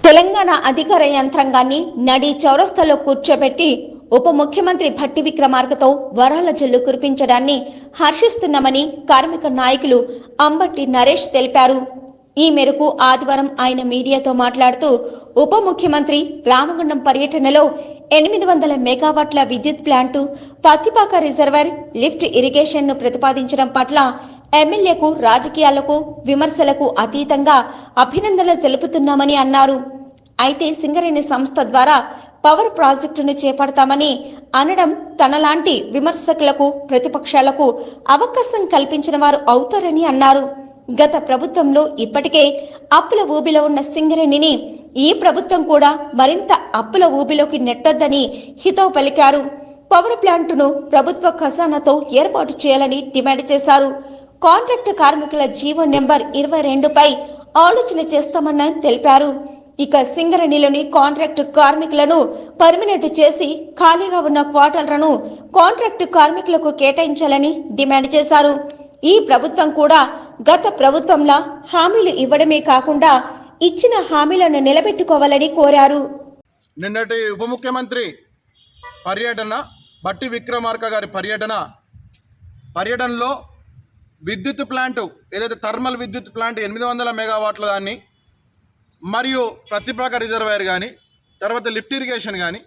తెలంగాణ అధికార యంత్రాంగాన్ని నడి చౌరస్తాలో కూర్చోబెట్టి ఉప ముఖ్యమంత్రి భట్టి విక్రమార్కతో వరాల జల్లు కురిపించడాన్ని హర్షిస్తున్నామని కార్మిక నాయకులు అంబట్టి నరేష్ తెలిపారు. ఈ మేరకు ఆదివారం ఆయన మీడియాతో మాట్లాడుతూ ఉప ముఖ్యమంత్రి రామగుండం పర్యటనలో 800 మెగావాట్ల విద్యుత్ ప్లాంటు, పత్తిపాక రిజర్వర్, లిఫ్ట్ ఇరిగేషన్ ను ప్రతిపాదించడం పట్ల ఎమ్మెల్యేకు రాజకీయాలకు విమర్శలకు అతీతంగా అభినందనలు తెలుపుతున్నామని అన్నారు. అయితే సింగరేణి సంస్థ ద్వారా పవర్ ప్రాజెక్టును చేపడతామని అనడం తనలాంటి విమర్శకులకు ప్రతిపక్షాలకు అవకాశం కల్పించిన వారు అవుతారని అన్నారు. గత ప్రభుత్వంలో ఇప్పటికే అప్పుల ఊబిలో ఉన్న సింగరేణిని ఈ ప్రభుత్వం కూడా మరింత అప్పుల ఊబిలోకి నెట్టొద్దని హితవు పలికారు. పవర్ ప్లాంటును ప్రభుత్వ ఖజానాతో ఏర్పాటు చేయాలని డిమాండ్ చేశారు. కాంట్రాక్టు కార్మికుల జీవో నెంబర్ 22పై ఆలోచన చేస్తామని తెలిపారు. ఇక సింగరేణిలోని కాంట్రాక్టు కార్మికులను పర్మినెంట్ చేసి ఖాళీగా ఉన్న క్వార్టర్లను కాంట్రాక్టు కార్మికులకు కేటాయించాలని డిమాండ్ చేశారు. ఈ ప్రభుత్వం కూడా గత ప్రభుత్వంలా హామీలు ఇవ్వడమే కాకుండా ఇచ్చిన హామీలను నిలబెట్టుకోవాలని కోరారు. నిన్నటి ఉప ముఖ్యమంత్రి పర్యటన, భట్టి విక్రమార్క గారి పర్యటనలో విద్యుత్ ప్లాంటు, ఏదైతే థర్మల్ విద్యుత్ ప్లాంట్ 800 మెగావాట్ల దాన్ని, మరియు ప్రతిపాక రిజర్వాయర్ కానీ, తర్వాత లిఫ్ట్ ఇరిగేషన్ కానీ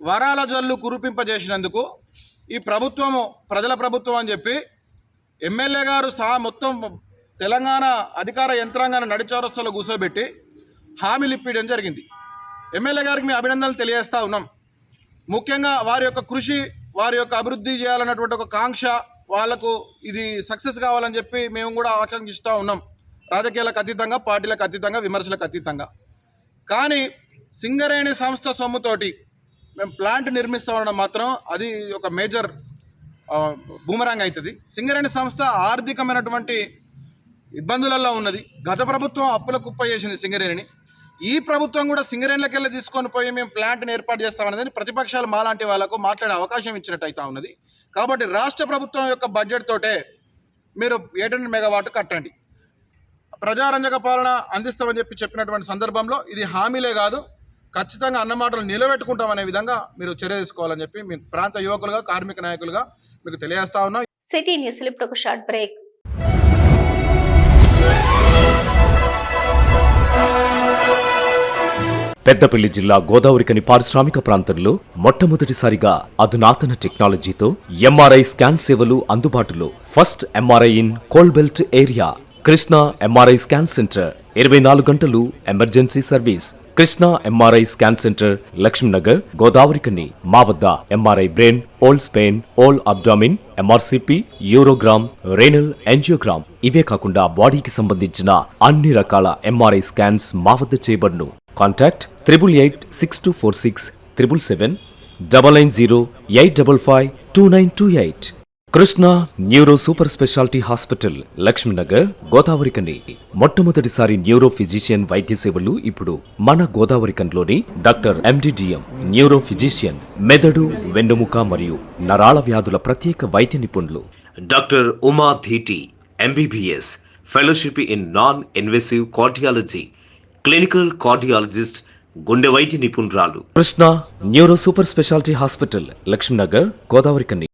వరాల జల్లు కురిపింపజేసినందుకు ఈ ప్రభుత్వము ప్రజల ప్రభుత్వం అని చెప్పి ఎమ్మెల్యే గారు మొత్తం తెలంగాణ అధికార యంత్రాంగాన్ని నడిచౌరస్తాలో కూర్చోబెట్టి హామీలు ఇప్పించడం జరిగింది. ఎమ్మెల్యే గారికి మేము అభినందనలు తెలియజేస్తూ ఉన్నాం. ముఖ్యంగా వారి యొక్క కృషి, వారి యొక్క అభివృద్ధి చేయాలన్నటువంటి ఒక కాంక్ష, వాళ్లకు ఇది సక్సెస్ కావాలని చెప్పి మేము కూడా ఆకాంక్షిస్తూ ఉన్నాం. రాజకీయాలకు అతీతంగా, పార్టీలకు అతీతంగా, విమర్శలకు అతీతంగా. కానీ సింగరేణి సంస్థ సొమ్ముతోటి మేము ప్లాంట్ నిర్మిస్తూ ఉండడం మాత్రం అది ఒక మేజర్ బూమరాంగ్ అవుతుంది. సింగరేణి సంస్థ ఆర్థికమైనటువంటి ఇబ్బందులలో ఉన్నది. గత ప్రభుత్వం అప్పుల కుప్ప చేసింది సింగరేణిని. ఈ ప్రభుత్వం కూడా సింగరేణిలోకి వెళ్ళి తీసుకొని పోయి మేము ప్లాంట్ని ఏర్పాటు చేస్తామనేది ప్రతిపక్షాలు మాలాంటి వాళ్ళకు మాట్లాడే అవకాశం ఇచ్చినట్టు అవుతా ఉన్నది. కాబట్టి రాష్ట్ర ప్రభుత్వం యొక్క బడ్జెట్ తోటే మీరు 800 మెగావాట్ కట్టండి, ప్రజారంజక పాలన అందిస్తామని చెప్పినటువంటి సందర్భంలో ఇది హామీలే కాదు, ఖచ్చితంగా అన్నమాటలు నిలబెట్టుకుంటామనే విధంగా మీరు చర్య తీసుకోవాలని చెప్పి మీ ప్రాంత యువకులుగా, కార్మిక నాయకులుగా మీకు తెలియజేస్తా ఉన్నాం. సిటీ న్యూస్ ఇప్పుడు ఒక షార్ట్ బ్రేక్. పెద్దపల్లి జిల్లా గోదావరికని పారిశ్రామిక ప్రాంతంలో మొట్టమొదటిసారిగా అధునాతన టెక్నాలజీతో ఎంఆర్ఐ స్కాన్ సేవలు అందుబాటులో. First MRI in coal belt area. Krishna MRI scan centre 24 గంటలు emergency service. Krishna MRI scan centre, Lakshminagar, Godavarikhani. మా వద్ద MRI brain, whole spine, whole abdomen, MRCP, urogram, renal angiogram, ఇవే కాకుండా బాడీకి సంబంధించిన అన్ని రకాల ఎంఆర్ఐ స్కాన్స్ మా వద్ద చేయబడును. Contact 888646 777 990 855 2928. Krishna neuro super speciality hospital, Laxminagar, Godavarikhani. మొట్టమొదటిసారి న్యూరో ఫిజిషియన్ వైద్య సేవలు ఇప్పుడు మన గోదావరికన్లోని డాక్టర్ ఎండిడిఎం న్యూరో ఫిజిషియన్, మెదడు, వెన్నుముక మరియు నరాల వ్యాధుల ప్రత్యేక వైద్య నిపుణులు. Doctor Uma Dheeti MBBS, fellowship in non invasive cardiology, clinical cardiologist, గుండె వైద్య నిపుణురాలు. Krishna neuro super speciality hospital, Laxminagar, Godavarikhani.